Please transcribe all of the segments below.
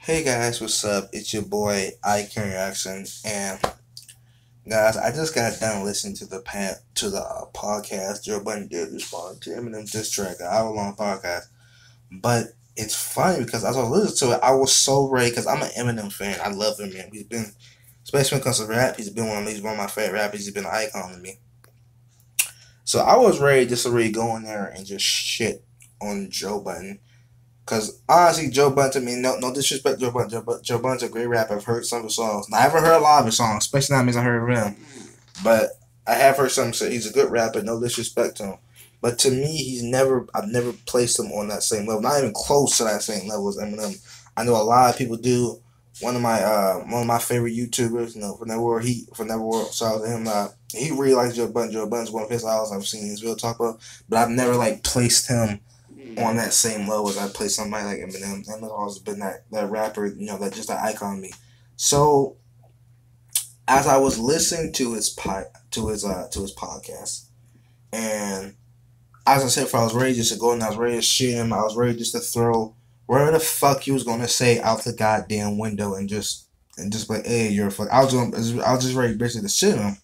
Hey guys, what's up? It's your boy Icon Reaction, and guys, I just got done listening to the podcast Joe Budden did respond to Eminem diss track, an hour-long podcast. But it's funny because as I was listening to it, I was so ready because I'm an Eminem fan. I love Eminem. He's been, especially when it comes to rap, he's one of my favorite rappers. He's been an icon to me. So I was ready just to really go in there and just shit on Joe Budden. Cause honestly, Joe Budden to me, no disrespect, Joe Budden. Joe Budden's a great rapper. I've heard some of his songs. Now, I haven't heard a lot of his songs, especially not means I heard of him. But I have heard some say he's a good rapper. No disrespect to him. But to me, I've never placed him on that same level. Not even close to that same level as Eminem. I know a lot of people do. One of my favorite YouTubers, from that world, shout out to him. He really likes Joe Budden. Joe Budden's one of his idols I've seen his real talk about. But I've never placed him on that same level as I play somebody like Eminem. Eminem's always been that rapper, that just that icon to me. So as I was listening to his podcast, and as I said, I was ready just to go and I was ready to shoot him. I was ready just to throw whatever the fuck he was gonna say out the goddamn window and just like, hey, you're a fuck. I was just ready basically to shit him.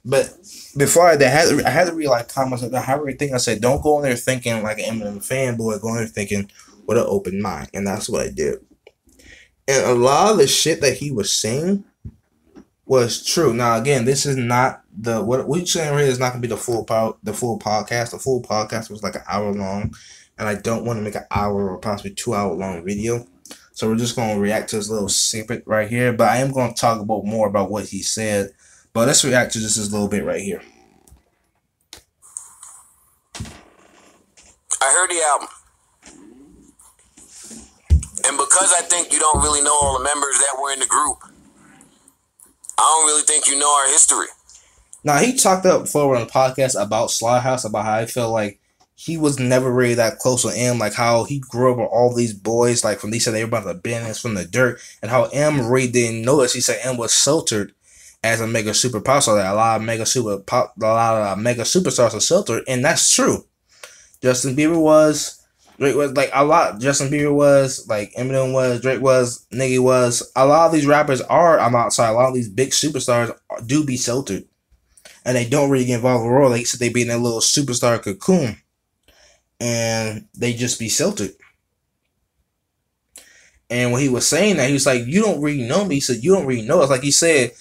But before I had to read comments like that. Everything I said, don't go in there thinking like an Eminem fanboy. Go in there thinking with an open mind, and that's what I did. And a lot of the shit that he was saying was true. Now, again, this is not what we're saying here is not gonna be the full podcast. The full podcast was like an hour long, and I don't want to make an hour or possibly 2 hour long video. So we're just gonna react to this little snippet right here. But I am gonna talk about more about what he said. But let's react to just this little bit right here. I heard the album. And because I think you don't really know all the members that were in the group, I don't really think you know our history. Now, he talked up before on the podcast about Slaughterhouse, about how he felt like he was never really that close with M, like how he grew up with all these boys, from they said they were about to business from the dirt, and how M really didn't notice. He said M was sheltered as a mega super pop star, that a lot of mega superstars are sheltered, and that's true. Justin Bieber was, Drake was, a lot. Justin Bieber was, Eminem was, Drake was, Nicki was. A lot of these rappers are, a lot of these big superstars do be sheltered. And they don't really get involved in the world. They said they be in that little superstar cocoon. And they just be sheltered. And when he was saying that, he was like, you don't really know me. He said, you don't really know us. Like he said,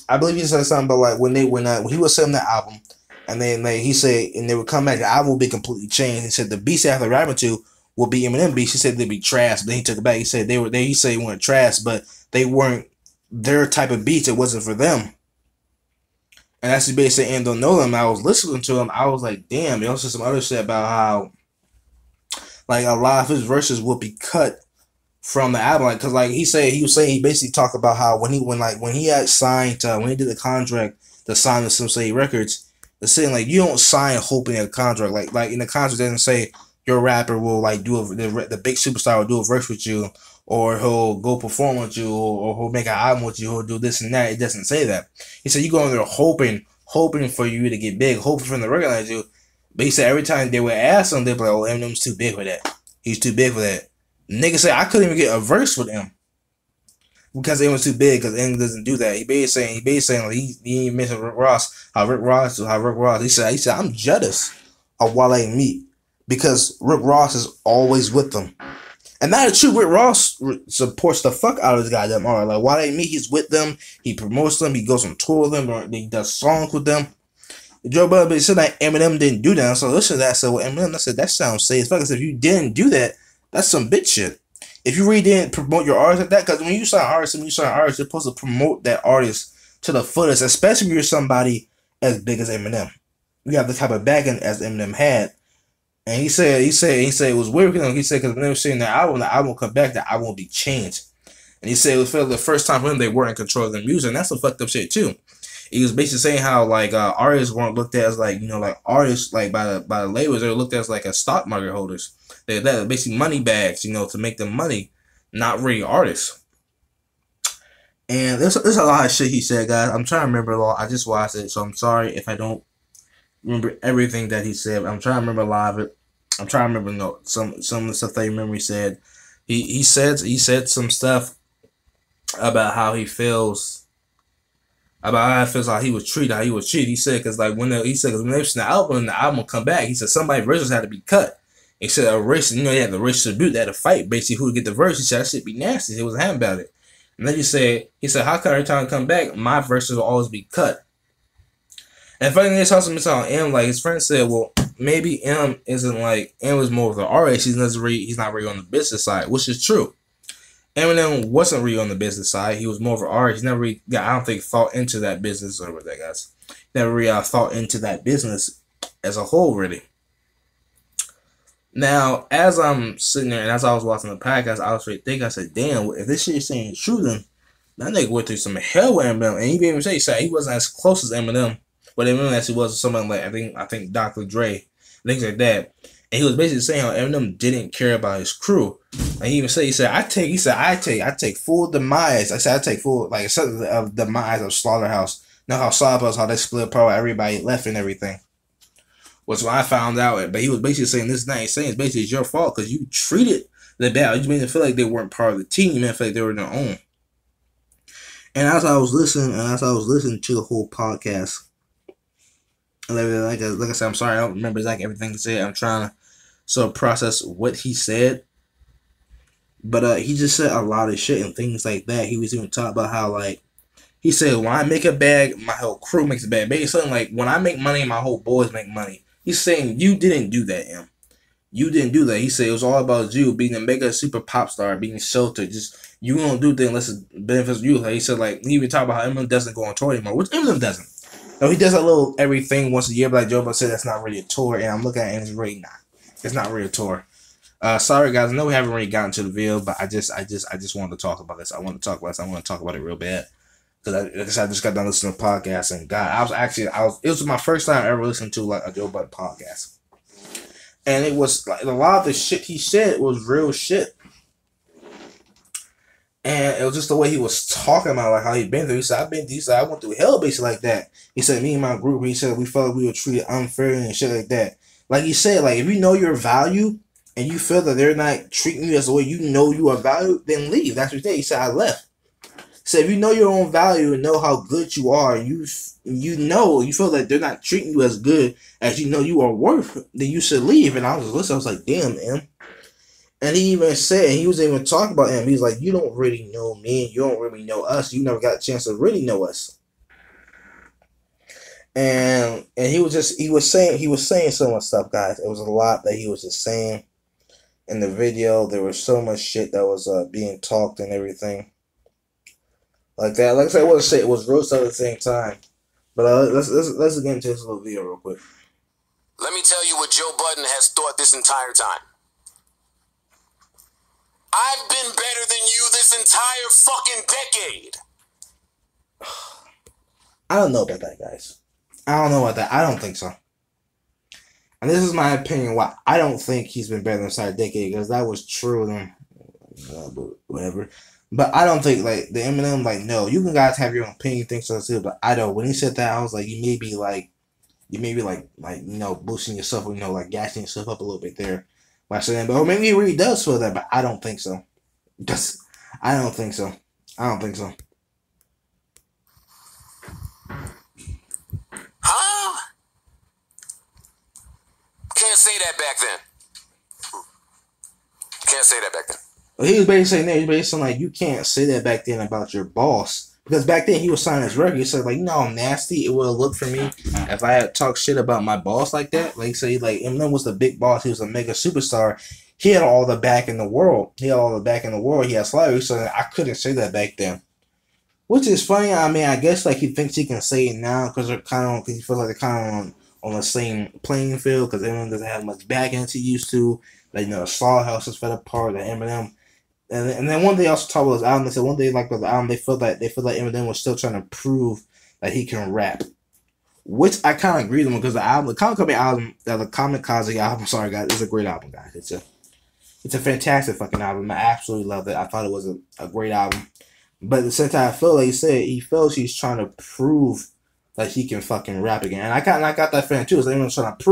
I believe he said something about when he was selling the album, and then he said, and they would come back, the album will be completely changed. He said the beats they have to rapping to will be Eminem beats. He said they'd be trash, but then he took it back. He said he said they weren't trash, but they weren't their type of beats. It wasn't for them. And that's basically saying don't know them. I was listening to him, I was like, damn, he also said some other shit about how a lot of his verses would be cut from the album, because he basically talked about how when he had signed when he did the contract to sign to Some Say Records, they're saying you don't sign hoping in a contract, like in the contract it doesn't say your rapper will do the big superstar will do a verse with you, or he'll go perform with you, or he'll make an album with you, he'll do this and that. It doesn't say that. He said you go in there hoping for you to get big, hoping for them to recognize you. But he said every time they would ask him, they'd be like, oh, Eminem's too big for that. He's too big for that. Nigga said I couldn't even get a verse with him because it was too big. Because Eminem doesn't do that. He basically saying he ain't mentioned Rick Ross. How Rick Ross. He said I'm jealous of Wale and me because Rick Ross is always with them. And that is true. Rick Ross supports the fuck out of this goddamn art. Wale and me, he's with them. He promotes them. He goes on tour with them, or he does songs with them. Joe Budden said that Eminem didn't do that. So listen to that. So Eminem, I said that sounds safe. Fuck, if you didn't do that, that's some bitch shit. If you really didn't promote your artist like that, because when you sign artists, you're supposed to promote that artist to the fullest, especially if you're somebody as big as Eminem. You have the type of backing as Eminem had. And he said it was weird with him. He said because when they were saying the album will come back, the album will be changed. And he said it was for the first time for him they weren't in control of their music, and that's some fucked up shit too. He was basically saying how artists weren't looked at as artists by the labels. They were looked at as a stock market holders. They're basically money bags, to make them money, not really artists. And there's a lot of shit he said, guys. I'm trying to remember a lot. I just watched it, so I'm sorry if I don't remember everything that he said. I'm trying to remember a lot of it. I'm trying to remember some of the stuff that he remember he said. he said some stuff about how he feels how he was treated. He said because like when they listened to the album and the album will come back, he said somebody's verses had to be cut. He said a race, you know, they had the race tribute, they had to fight basically who would get the verse. He said that shit be nasty. He wasn't happy about it. And then he said how come every time I come back, my verses will always be cut? And funny thing is, also on M, like his friend said, well, maybe M was more of the artist. He's not really on the business side, which is true. Eminem wasn't really on the business side. He was more of an artist. He never really I don't think, thought into that business or what that guys. Never really thought into that business as a whole, really. Now, as I'm sitting there and as I was watching the podcast, I was really thinking, I said, damn, if this shit is saying true, then that nigga went through some hell with Eminem. And he didn't even say, he wasn't as close as Eminem. But Eminem actually was someone like, I think Dr. Dre, things like that. And he was basically saying how Eminem didn't care about his crew. And he even said, I take full demise. I take full, like, of demise of Slaughterhouse. Know how Slaughterhouse, how they split apart, everybody left and everything. Was when I found out. But he was basically saying this night, saying it's basically your fault because you treated the bad. You made them feel like they weren't part of the team. You made them feel like they were their own. And as I was listening to the whole podcast, like I said, I'm sorry, I don't remember exactly everything he said. I'm trying to sort of process what he said. But he just said a lot of shit and things like that. He was even talking about how, like, he said, when I make a bag, my whole crew makes a bag. Basically something like, when I make money, my whole boys make money. He's saying, you didn't do that, Em. You didn't do that. He said it was all about you being a mega super pop star, being sheltered. Just, you don't do things unless it benefits you. Like he said, like, he even talked about how Eminem doesn't go on tour anymore, which Eminem doesn't. No, he does a little everything once a year, but like Joe Budden said, that's not really a tour. And I'm looking at it and it's really not. It's not really a tour. Sorry guys, I know we haven't really gotten to the video, but I just wanted to talk about this. I want to talk about it real bad. Because I just got done listening to podcasts, and God, it was my first time ever listening to like a Joe Budden podcast. And it was like a lot of the shit he said was real shit. And it was just the way he was talking about like how he'd been through. He said, I went through hell basically like that. He said, me and my group, he said we felt like we were treated unfairly and shit like that. Like he said, like if you know your value and you feel that they're not treating you as the way you know you are valued, then leave. That's what he said. He said, I left. So if you know your own value and know how good you are, and you feel that they're not treating you as good as you know you are worth, then you should leave. And I was listening, I was like, damn, man. And he even said, he was even talking about him. He's like, you don't really know me, you don't really know us. You never got a chance to really know us. And he was saying so much stuff, guys. It was a lot that he was just saying in the video. There was so much shit that was being talked and everything. Like that, like I said, it was real stuff at the same time. But let's get into this little video real quick. Let me tell you what Joe Budden has thought this entire time. I've been better than you this entire fucking decade. I don't know about that, guys. I don't know about that. I don't think so. And this is my opinion why I don't think he's been better than the entire decade, because that was true then. Whatever. But I don't think, like, the Eminem, like, no, you can guys have your own opinion, things like that, but I don't. When he said that, I was like, you may be, you know, boosting yourself, you know, like, gassing yourself up a little bit there by saying, but maybe he really does feel that, but I don't think so. I don't think so. Huh? Can't say that back then. Can't say that back then. He was basically saying like, you can't say that back then about your boss. Because back then he was signing his record. He said, like, you know how nasty it would have looked for me if I had talked shit about my boss like that. Like, say, like, Eminem was the big boss. He was a mega superstar. He had all the back in the world. He had slavery. So I couldn't say that back then. Which is funny. I mean, I guess, like, he thinks he can say it now because he feels like they're kind of on the same playing field, because Eminem doesn't have much backing as he used to. Like, you know, Slaughterhouse is fed apart. The Eminem. And then one day also talked about his album. They said one day, like, with the album, they felt like Eminem was still trying to prove that he can rap, which I kind of agree with him, because the Kamikaze album, sorry guys, it's a great album, guys. It's a fantastic fucking album. I absolutely loved it. I thought it was a great album. But at the same time, I feel like he feels he's trying to prove that he can fucking rap again. And I got that feeling too. So Eminem's trying to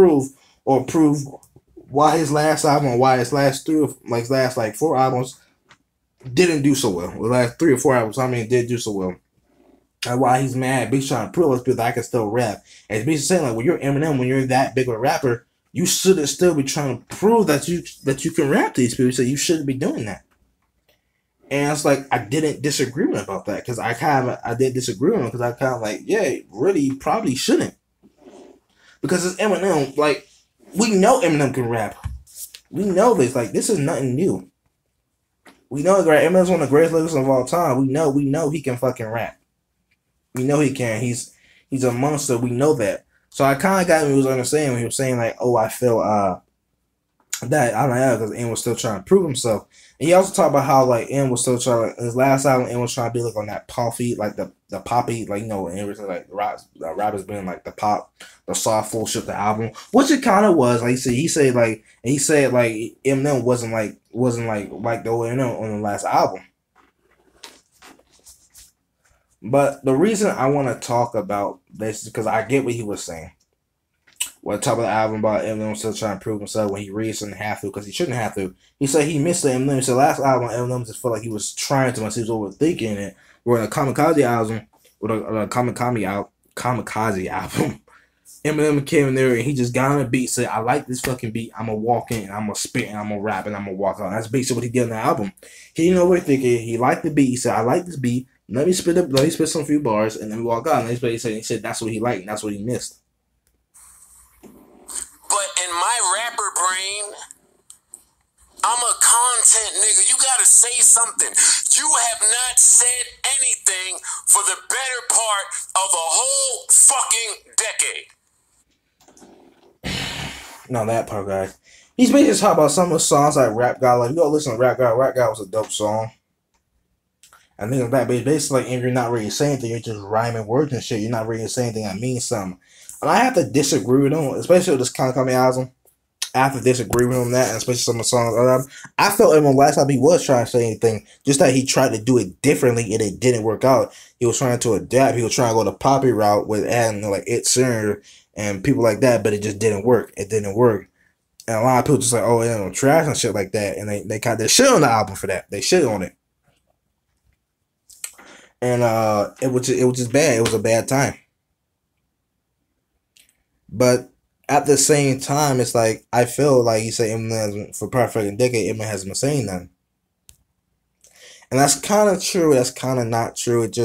prove why his last album, or why his last 4 albums didn't do so well. The last 3 or 4 albums, I mean, it did do so well. And why he's mad, Big's trying to prove us people that I can still rap. And Big's saying like, when you're Eminem, when you're that big of a rapper, you shouldn't still be trying to prove that you can rap to these people. So you shouldn't be doing that. And it's like I didn't disagree with him about that because I did disagree with him because I kind of like, yeah, really probably shouldn't, because it's Eminem. Like, we know Eminem can rap. We know this. Like, this is nothing new. We know, right? Eminem's one of the greatest lyricists of all time. We know he can fucking rap. We know he can. He's a monster. We know that. So I kind of got him. He was understanding when he was saying like, oh, I feel that I don't know, because M was still trying to prove himself. And he also talked about how like M was still trying to, his last album, M was trying to be like on that poppy, like the poppy, like, you know, and everything, like the rappers being like the pop, the soft full shit, the album, which it kind of was. Like he said Eminem wasn't like the old Eminem on the last album. But the reason I want to talk about this is because I get what he was saying. Well, top of the album about Eminem still trying to prove himself when he really shouldn't have to, because he shouldn't have to. He said he missed the Eminem. He said last album Eminem just felt like he was trying too much. He was overthinking it. Where in a Kamikaze album, with a Kamikaze album, Eminem came in there and he just got on the beat, said, I like this fucking beat. I'm going to walk in and I'm going to spit and I'm going to rap and I'm going to walk out. That's basically what he did on the album. He didn't overthink it. He liked the beat. He said, I like this beat. Let me spit some few bars and then walk out. And he said that's what he liked and that's what he missed. But in my rapper brain, I'm a content nigga. You gotta say something. You have not said anything for the better part of a whole fucking decade. No, that part, guys. He's basically talking about some of the songs like Rap God. Like, you go listen to Rap God. Rap God was a dope song. I think that basically, like, if you're not really saying anything, you're just rhyming words and shit. You're not really saying anything that means something. And I have to disagree with him, especially with this Kamikaze album. I have to disagree with him on that, and especially some of the songs. I felt him on last time he was trying to say anything, just that he tried to do it differently and it didn't work out. He was trying to adapt. He was trying to go the poppy route with adding like It Singer and people like that, but it just didn't work. It didn't work. And a lot of people just like, oh, yeah, trash and shit like that. And they kind of shit on the album for that. They shit on it. And it was just bad. It was a bad time. But at the same time, it's like, I feel like you say Eminem for probably a decade, Eminem hasn't been saying nothing. And that's kind of true. That's kind of not true. It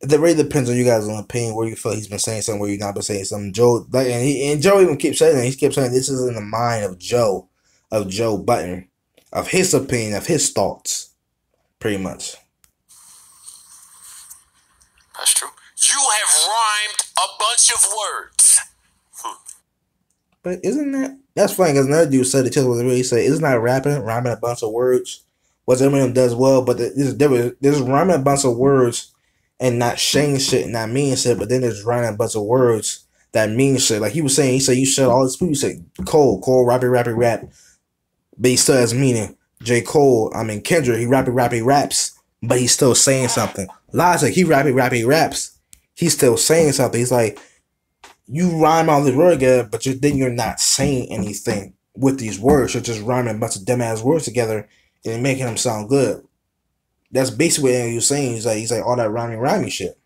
really depends on you guys' own opinion, where you feel he's been saying something, where you've not been saying something. Joe, like, and Joe even keeps saying that. He keeps saying this is in the mind of Joe Budden, of his opinion, of his thoughts, pretty much. That's true. You have rhymed a bunch of words. But that's funny, because another dude said it too, was really say, isn't that rhyming a bunch of words? What Eminem does well, but there's rhyming a bunch of words and not saying shit and not meaning shit, but then there's rhyming a bunch of words that mean shit. Like he said you said all this people, you said Cole, rap, but he still has meaning. Kendrick, he raps, but he's still saying something. Lies, like he raps, he's still saying something. He's like, you rhyme all the word together, but then you're not saying anything with these words. You're just rhyming a bunch of dumbass words together and making them sound good. That's basically what he was saying. He's like all that rhyming shit.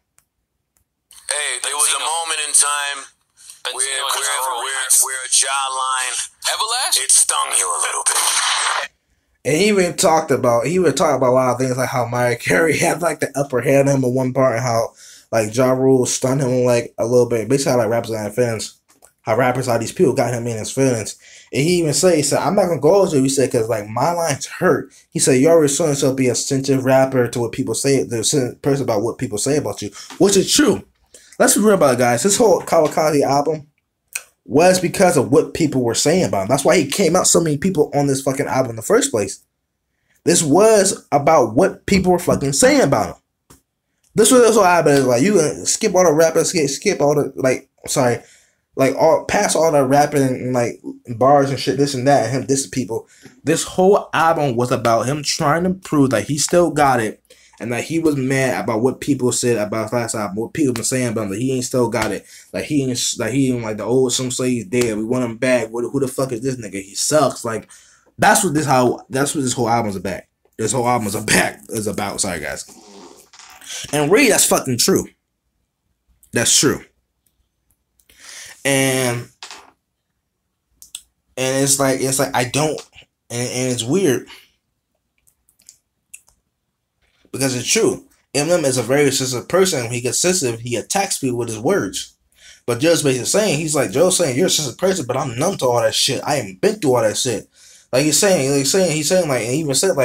Hey, there was a moment in time where a jawline, everlasting, it stung you a little bit. And he even talked about a lot of things, like how Mariah Carey had like the upper hand on him at one part, and how like Ja Rule stunned him like a little bit. Basically how like rappers got in feelings. How these people got him in his feelings. And he even said, I'm not gonna go to you, he said, because like my lines hurt. He said, you already showing yourself to be a sensitive rapper to what people say, the person about what people say about you, which is true. Let's be real about it, guys. This whole Kamikaze album was because of what people were saying about him. That's why he came out so many people on this fucking album in the first place. This was about what people were fucking saying about him. This was whole album is like, you can skip all the rapping, skip all the past all the rapping and like bars and shit, this and that, and him dissing people. This whole album was about him trying to prove that he still got it, and that he was mad about what people said about his last album, what people been saying about him, that he ain't still got it. Like he ain't like the old, some say he's dead, we want him back. Who the fuck is this nigga? He sucks. Like that's what this whole album's about. This whole album is about. Sorry, guys. And really, that's fucking true. That's true. And it's like I don't, and it's weird because it's true. Eminem is a very sensitive person. When he gets sensitive, he attacks people with his words. But Joe's basically saying, he's like, Joe's saying, you're a sensitive person, but I'm numb to all that shit. I ain't been through all that shit. Like he's saying, like, and even said,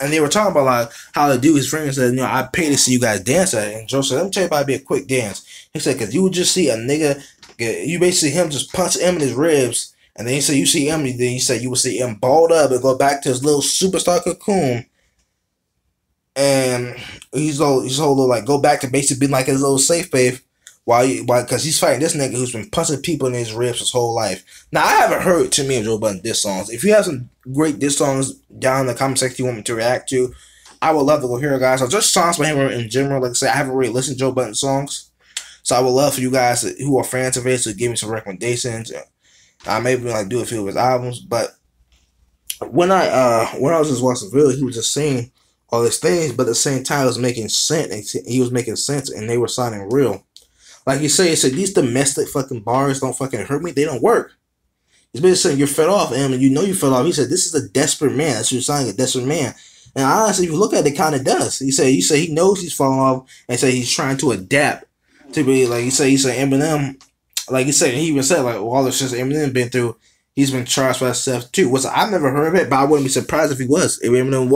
and they were talking about like how the dude, his friend said, you know, I pay to see you guys dance at it. And Joe said, let me tell you about it, be a quick dance. He said, because you would just see a nigga, you basically him just punch him in his ribs, and then he said, you see him, then he said, you would see him balled up and go back to his little superstar cocoon. And he's whole little, like, go back to basically being like his little safe babe. Because he's fighting this nigga who's been punching people in his ribs his whole life. Now, I haven't heard too many of Joe Budden diss songs. If you have some great diss songs down in the comment section you want me to react to, I would love to go hear it, guys. So just songs by him in general. Like I said, I haven't really listened to Joe Budden songs. So I would love for you guys who are fans of his to give me some recommendations. I maybe like do a few of his albums. But when I was just watching the video, he was just saying all these things, but at the same time, it was making sense. He was making sense, and they were sounding real. Like you say, he said, these domestic fucking bars don't fucking hurt me. They don't work. He's basically saying, you're fed off, and you know you're fed off. He said, this is a desperate man. That's what you're saying, a desperate man. And honestly, if you look at it, it kind of does. He said he knows he's falling off, and said he's trying to adapt to be, like he said Eminem, like he said, he even said, like, all the shit Eminem been through, he's been charged by stuff too. I've never heard of it, but I wouldn't be surprised if he was. If Eminem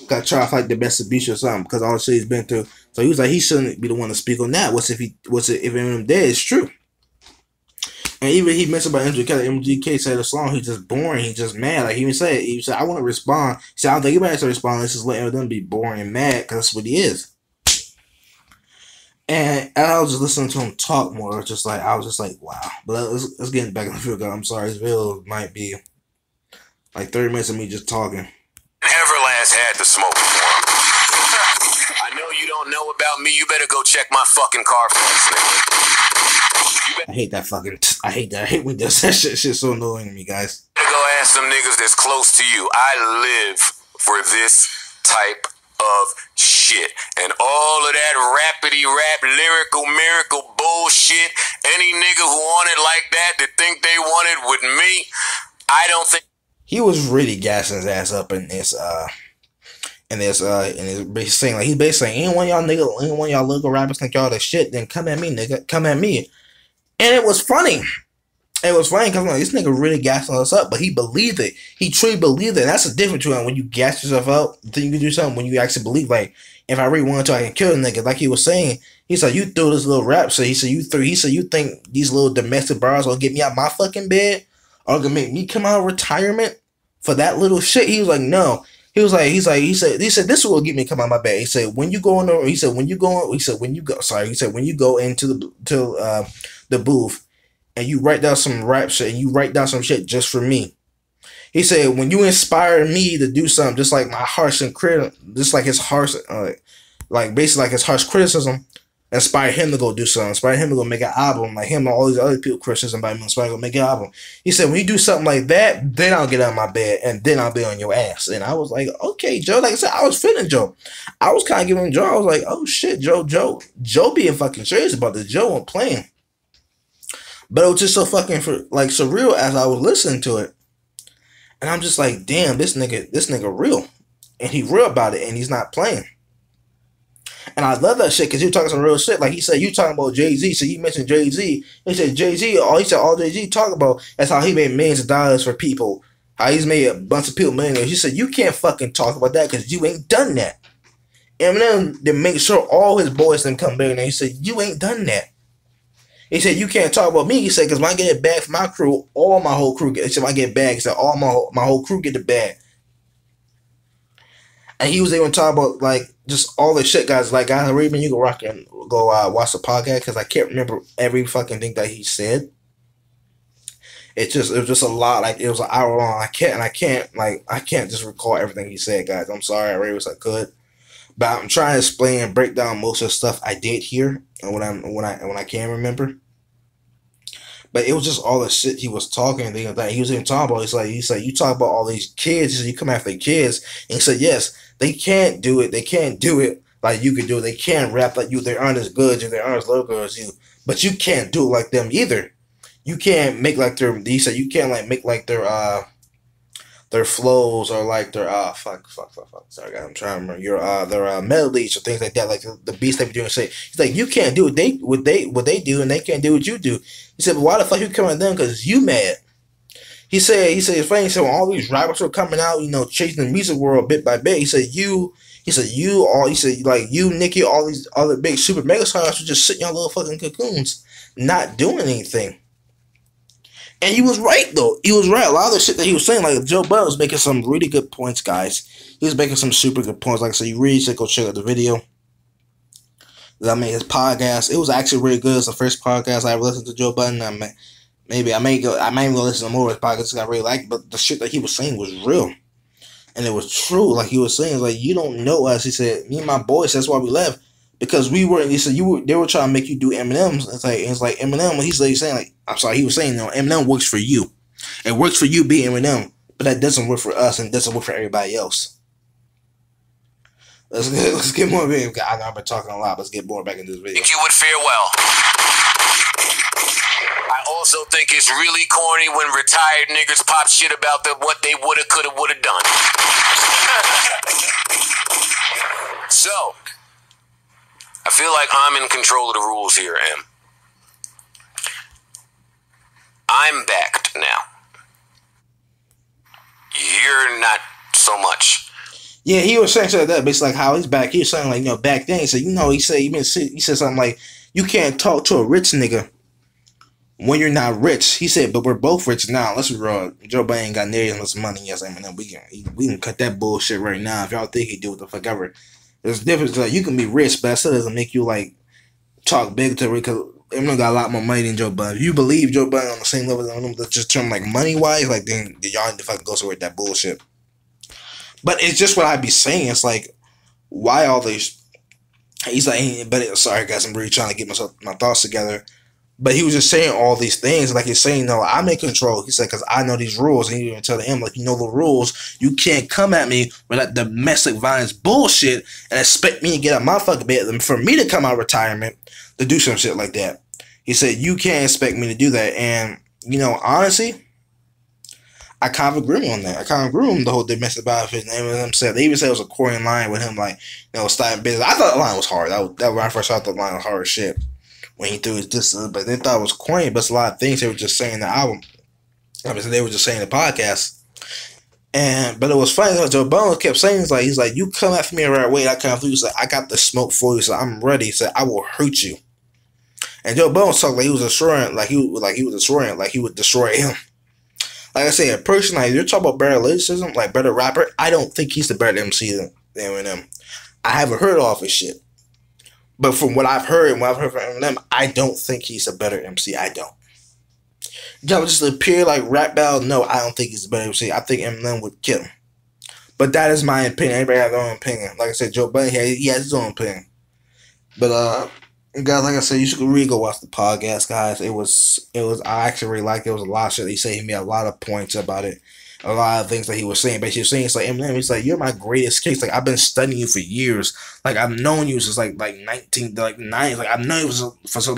got charged like domestic abuse or something, because all the shit he's been through. So he was like, he shouldn't be the one to speak on that. What's if Eminem dead? It's true. And even he mentioned about MGK. MGK said the song, he's just boring. He's just mad. Like he said, I want to respond. He said, I don't think anybody has to respond. Let's just let Eminem be boring and mad, because that's what he is. And I was just listening to him talk more. I was just like, wow. But let's get back in the video. I'm sorry, this video might be like 30 minutes of me just talking. Everlast had the smoke before. I know you don't know about me. You better go check my fucking car first, nigga. I hate that fucking. I hate that. I hate when that shit's so annoying to me, guys. You better go ask some niggas that's close to you. I live for this type of shit. And all of that rappity rap, lyrical miracle bullshit, any nigga who want it like that think they want it with me, I don't think. He was really gassing his ass up in this basically saying, like, he's basically saying, any one of y'all little rappers think y'all the shit, then come at me, nigga, come at me. And it was funny. It was funny because, like, this nigga really gassing us up, but he believed it. He truly believed it. And that's the difference between when you gas yourself up, then you can do something when you actually believe, like, if I really wanted to, I can kill a nigga. Like he was saying, he said, you threw this little rap, so he said, you think these little domestic bars will get me out my fucking bed? Or gonna make me come out of retirement for that little shit? He was like, no. He said, this will get me come out of my bed. He said, when you go into the booth, and you write down some rap shit, and you write down some shit just for me. He said, when you inspire me to do something, just like my harsh and just like his harsh, basically like his harsh criticism, inspire him to go do something, inspire him to go make an album, like him and all these other people criticism about him, inspire him to go make an album. He said, when you do something like that, then I'll get out of my bed, and then I'll be on your ass. And I was like, okay, Joe. Like I said, I was feeling Joe. I was kind of giving Joe. I was like, oh shit, Joe being fucking serious about this. Joe wasn't playing. But it was just so fucking surreal as I was listening to it. And I'm just like, damn, this nigga real. And he real about it, and he's not playing. And I love that shit because you're talking some real shit. Like he said, you talking about Jay-Z, so you mentioned Jay-Z. He said all Jay-Z talk about is how he made millions of dollars for people. How he's made a bunch of people millionaires. He said, you can't fucking talk about that because you ain't done that. Eminem then make sure all his boys them come millionaires. He said, you ain't done that. He said, you can't talk about me. He said, because when I get it bag for my crew, all my whole crew get it. He said, when I get back, he said, all my whole crew get the bag. And he was even talking about, like, just all the shit, guys. Like, guys, Raven, you go watch the podcast, because I can't remember every fucking thing that he said. It was just a lot. Like, it was an hour long. I can't just recall everything he said, guys. I'm sorry. I really wish I could. But I'm trying to explain and break down most of the stuff I did hear and when I can remember. But it was just all the shit he was talking and things like that. He was even talking about. He said you talk about all these kids. He said you come after the kids, and he said yes, they can't do it. They can't do it like you can do it. They can't rap like you. They aren't as good as they aren't as local as you. But you can't do it like them either. You can't make like their. He said you can't like make like their flows or like their fuck. Sorry, guys, I'm trying to remember their melodies or things like that, like the beats they be doing. Say he's like you can't do what they do, and they can't do what you do. He said, but why the fuck you coming at them? Because you mad. He said it's funny. He said when all these rappers were coming out, chasing the music world bit by bit. He said like you, Nicki, all these other big super mega stars were just sitting in little fucking cocoons, not doing anything. And he was right, though. He was right. A lot of the shit that he was saying, like Joe Budden was making some really good points, guys. He was making some super good points. Like I said, you really should go check out the video that I made his podcast. It was actually really good. It's the first podcast I ever listened to Joe Budden. I may even go listen to more of his podcasts because I really liked it. But the shit that he was saying was real. And it was true. Like he was saying, like, you don't know us. He said, me and my boys, that's why we left. Because we weren't, he said, they were trying to make you do Eminem's. It's like Eminem, he's saying, like, I'm sorry, he was saying, Eminem works for you. It works for you being Eminem, but that doesn't work for us and it doesn't work for everybody else. Let's get more video. I know I've been talking a lot, but let's get more back into this video. Think you would fare well. I also think it's really corny when retired niggas pop shit about what they woulda, coulda, woulda done. So, I feel like I'm in control of the rules here, Em. I'm backed now. You're not so much. Yeah, he was saying that, but it's like how he's back. He was saying like, back then, he said, he said something like, you can't talk to a rich nigga when you're not rich. He said, but we're both rich now. Let's be real. Joe Budden ain't got nearly as much money as Eminem. We can cut that bullshit right now. If y'all think he do what the fuck ever. There's a difference. Like, you can be rich, but that still doesn't make you like talk big to it because Eminem got a lot more money than Joe Budden. If you believe Joe Budden on the same level as Eminem, that's just term like money wise, like then y'all need to fucking go somewhere with that bullshit. But it's just what I be saying. It's like, why all these? He's like, sorry guys, I'm really trying to get my thoughts together. But he was just saying all these things. Like he's saying, no, I'm in control. He said, because I know these rules. And he even tell him, like, you know the rules. You can't come at me with that domestic violence bullshit and expect me to get out my fucking bed and for me to come out of retirement to do some shit like that. He said, you can't expect me to do that. And, honestly, I kind of agree on that. I kind of agree on the whole domestic violence thing. They even said it was a corny line with him, like, starting business. I thought the line was hard. That when I first saw the line was hard as shit. When he threw his distance, but they thought it was corny. But it's a lot of things they were just saying in the album. They were just saying in the podcast. But it was funny because Joe Budden kept saying, he's like, you come after me the right way, I come after you. He's like, I got the smoke for you, so I'm ready. He said, I will hurt you. And Joe Budden was talking like he was assuring, like he would destroy him. Like I said, personally, you're talking about better lyricism, like better rapper. I don't think he's the better MC than Eminem. I haven't heard all of his shit. But from what I've heard and what I've heard from Eminem, I don't think he's a better MC. I don't. Just appear like rap battle. No, I don't think he's a better MC. I think Eminem would kill him. But that is my opinion. Everybody has their own opinion. Like I said, Joe Budden, he has his own opinion. But guys, like I said, you should really go watch the podcast, guys. It was. I actually really liked it. There was a lot of shit he said. He made a lot of points about it. A lot of things that he was saying, but he was saying, it's like Eminem, he's like, you're my greatest case. Like, I've been studying you for years. Like, I've known you since like 90s. Like, I've known you for such a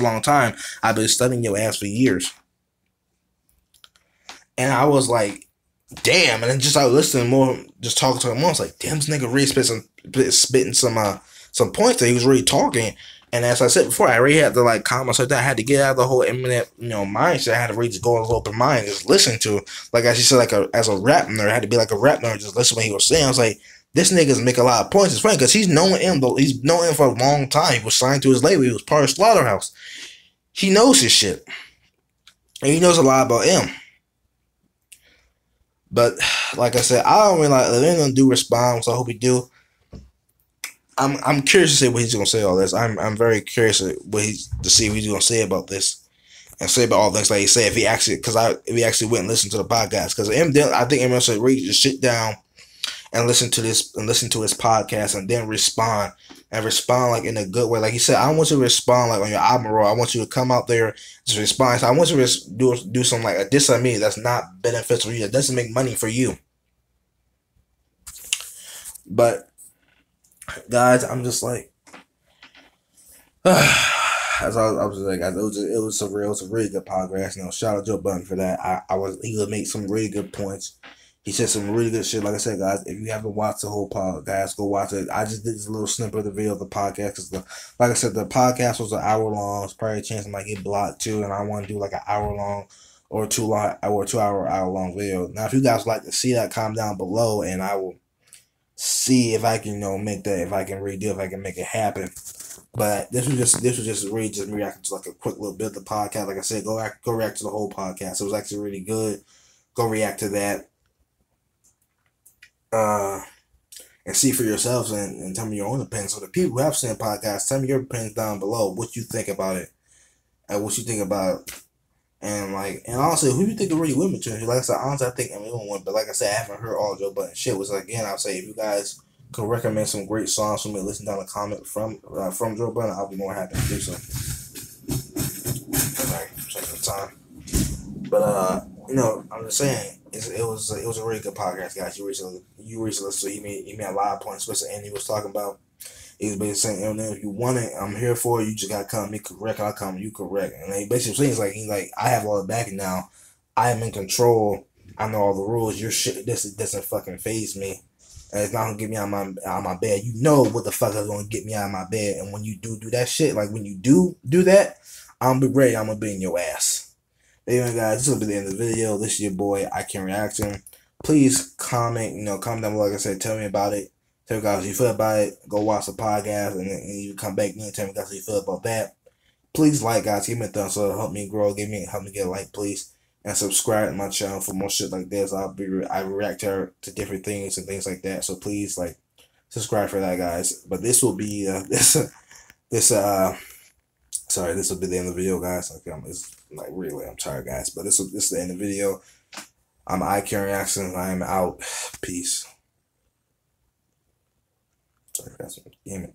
long time. I've been studying your ass for years. And I was like, damn. And then just started listening more, just talking to him more. I was like, damn, this nigga really spitting some points that he was really talking. And as I said before, I already had to like calm myself down. I had to get out of the whole Eminem, mindset. I had to really just go in an open mind, just listen to it. Like as you said, as a rap nerd, I had to be like a rap nerd, just listen to what he was saying. I was like, this nigga's make a lot of points. It's funny because he's known him for a long time. He was signed to his label. He was part of Slaughterhouse. He knows his shit, and he knows a lot about him. But like I said, I don't really like. If anyone do respond, so I hope he do. I'm curious to see what he's gonna say all this. I'm very curious to see what he's gonna say about this and say about all things like he said if he actually went and listened to the podcast, because I think Eminem should really just sit down and listen to his podcast and then respond and respond like in a good way. Like you said, I want you to respond like on your album roll. I want you to come out there to respond. So I want you to do something like a diss on me that's not beneficial for you. That doesn't make money for you. But guys, I'm just like, as I was like, it was a really good podcast. You know, shout out Joe Budden for that. He would make some really good points. He said some really good shit. Like I said, guys, if you haven't watched the whole podcast, go watch it. I just did this little snippet of the video of the podcast because, like I said, the podcast was an hour long. It's probably a chance I might get blocked too, and I want to do like an hour long or 2 hour long video. Now, if you guys like to see that, comment down below, and I will see if I can, make that, if I can redo, if I can make it happen. But this was just really just me reacting to like a quick little bit of the podcast. Like I said, go react to the whole podcast. It was actually really good. Go react to that. And see for yourselves and tell me your own opinions. So the people who have seen podcasts, tell me your opinions down below. What you think about it, and what you think about, and honestly, who you think really would mature? Like I said, honestly, I think Eminem would, but like I said, I haven't heard all Joe Budden shit. Was again, I'll say if you guys can recommend some great songs for me, listen down the comment from Joe Budden, I'll be more happy to do so. Alright, check the time. But I'm just saying. It was a really good podcast, guys. You recently listened to. He made a lot of points, especially Andy was talking about. He was basically saying, Eminem, if you want it, I'm here for it. You just gotta come me correct. I'll come you correct. And he basically saying he's like I have all the backing now. I am in control. I know all the rules. Your shit doesn't fucking faze me. And it's not gonna get me out of my bed. You know what the fuck is gonna get me out of my bed. And when you do that shit, like when you do that, I'm gonna be ready. I'm gonna be in your ass. Anyway, guys, this will be the end of the video. This is your boy, I Can Reaction. Please comment, comment down below. Like I said, tell me about it. Tell me guys how you feel about it. Go watch the podcast, and you come back and tell me guys how you feel about that. Please like, guys. Give me a thumbs up. Help me grow. Help me get a like, please. And subscribe to my channel for more shit like this. I react to different things and things like that. So please, subscribe for that, guys. But this will be, sorry, this will be the end of the video, guys. I'm tired, guys. But this is the end of the video. I'm I Can Reaction. I am out. Peace. Sorry, guys. Damn it.